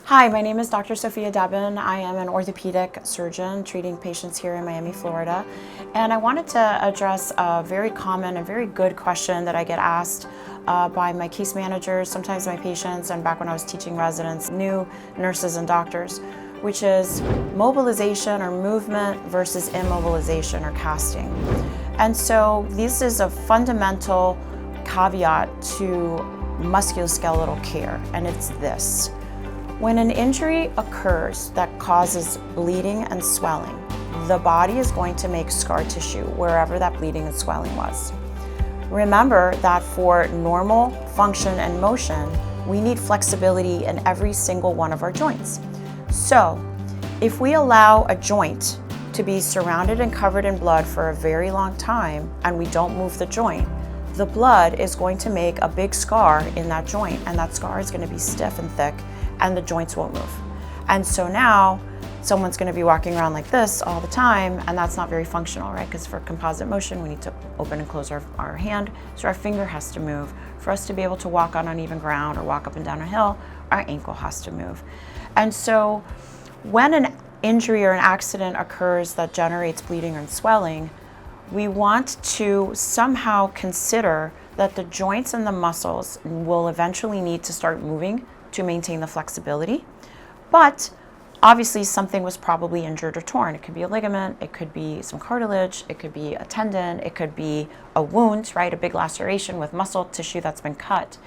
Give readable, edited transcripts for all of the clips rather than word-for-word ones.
Hi, my name is Dr. Sophia Deben. I am an orthopedic surgeon treating patients here in Miami, Florida. And I wanted to address a very common and very good question that I get asked by my case managers, sometimes my patients, and back when I was teaching residents, new nurses and doctors, which is mobilization or movement versus immobilization or casting. And so this is a fundamental caveat to musculoskeletal care, and it's this. When an injury occurs that causes bleeding and swelling, the body is going to make scar tissue wherever that bleeding and swelling was. Remember that for normal function and motion, we need flexibility in every single one of our joints. So, if we allow a joint to be surrounded and covered in blood for a very long time and we don't move the joint, the blood is going to make a big scar in that joint, and that scar is going to be stiff and thick and the joints won't move. And so now someone's going to be walking around like this all the time, and that's not very functional, right? Because for composite motion, we need to open and close our hand, so our finger has to move. For us to be able to walk on uneven ground or walk up and down a hill, our ankle has to move. And so when an injury or an accident occurs that generates bleeding and swelling, we want to somehow consider that the joints and the muscles will eventually need to start moving to maintain the flexibility. But obviously something was probably injured or torn. It could be a ligament, it could be some cartilage, it could be a tendon, it could be a wound, right? A big laceration with muscle tissue that's been cut.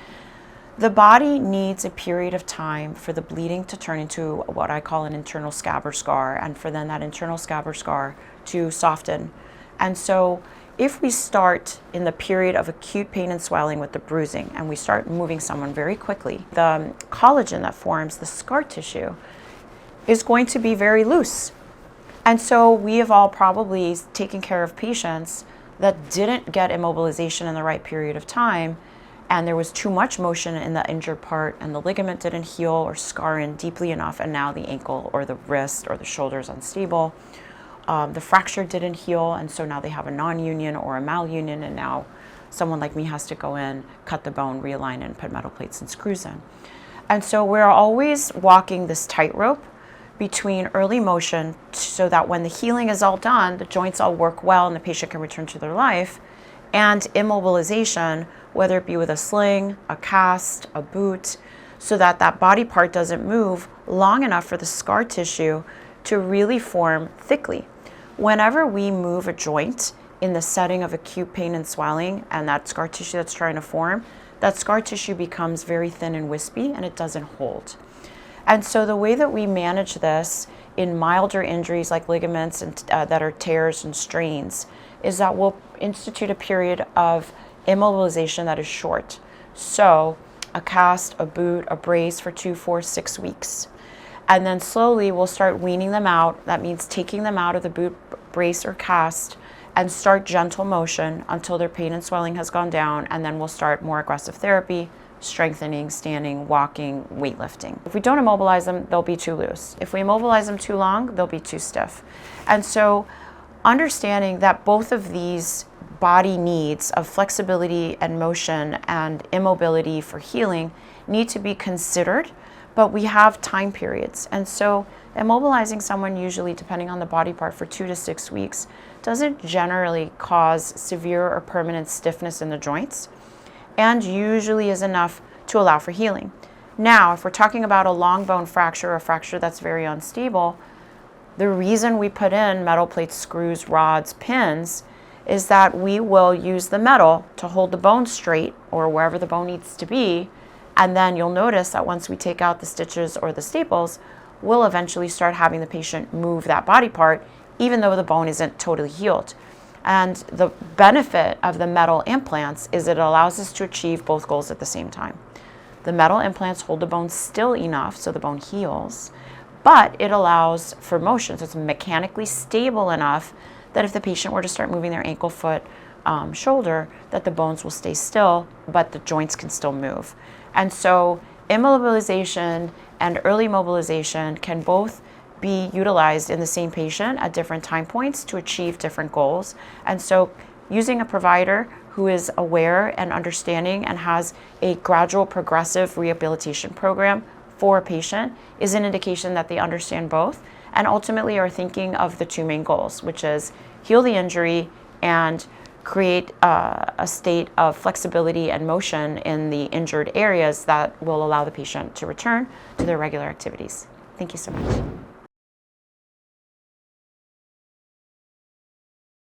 The body needs a period of time for the bleeding to turn into what I call an internal scab or scar, and for then that internal scab or scar to soften. And so if we start in the period of acute pain and swelling with the bruising and we start moving someone very quickly, the collagen that forms the scar tissue is going to be very loose. And so we have all probably taken care of patients that didn't get immobilization in the right period of time, and there was too much motion in the injured part and the ligament didn't heal or scar in deeply enough, and now the ankle or the wrist or the shoulder is unstable. The fracture didn't heal, and so now they have a non-union or a malunion, and now someone like me has to go in, cut the bone, realign it, and put metal plates and screws in. And so we're always walking this tightrope between early motion so that when the healing is all done, the joints all work well and the patient can return to their life, and immobilization, whether it be with a sling, a cast, a boot, so that that body part doesn't move long enough for the scar tissue to really form thickly. Whenever we move a joint in the setting of acute pain and swelling and that scar tissue that's trying to form, that scar tissue becomes very thin and wispy and it doesn't hold. And so the way that we manage this in milder injuries like ligaments and that are tears and strains is that we'll institute a period of immobilization that is short. So a cast, a boot, a brace for 2, 4, 6 weeks. And then slowly we'll start weaning them out. That means taking them out of the boot, brace, or cast and start gentle motion until their pain and swelling has gone down, and then we'll start more aggressive therapy, strengthening, standing, walking, weightlifting. If we don't immobilize them, they'll be too loose. If we immobilize them too long, they'll be too stiff. And so understanding that both of these body needs of flexibility and motion and immobility for healing need to be considered, but we have time periods. And so immobilizing someone usually, depending on the body part, for 2 to 6 weeks doesn't generally cause severe or permanent stiffness in the joints, and usually is enough to allow for healing. Now, if we're talking about a long bone fracture, a fracture that's very unstable, the reason we put in metal plates, screws, rods, pins is that we will use the metal to hold the bone straight or wherever the bone needs to be. And then you'll notice that once we take out the stitches or the staples, we'll eventually start having the patient move that body part, even though the bone isn't totally healed. And the benefit of the metal implants is it allows us to achieve both goals at the same time. The metal implants hold the bone still enough so the bone heals, but it allows for motion. So it's mechanically stable enough that if the patient were to start moving their ankle, foot, shoulder, that the bones will stay still, but the joints can still move. And so immobilization and early mobilization can both be utilized in the same patient at different time points to achieve different goals. And so using a provider who is aware and understanding and has a gradual progressive rehabilitation program for a patient is an indication that they understand both and ultimately are thinking of the two main goals, which is heal the injury and create a state of flexibility and motion in the injured areas that will allow the patient to return to their regular activities. Thank you so much.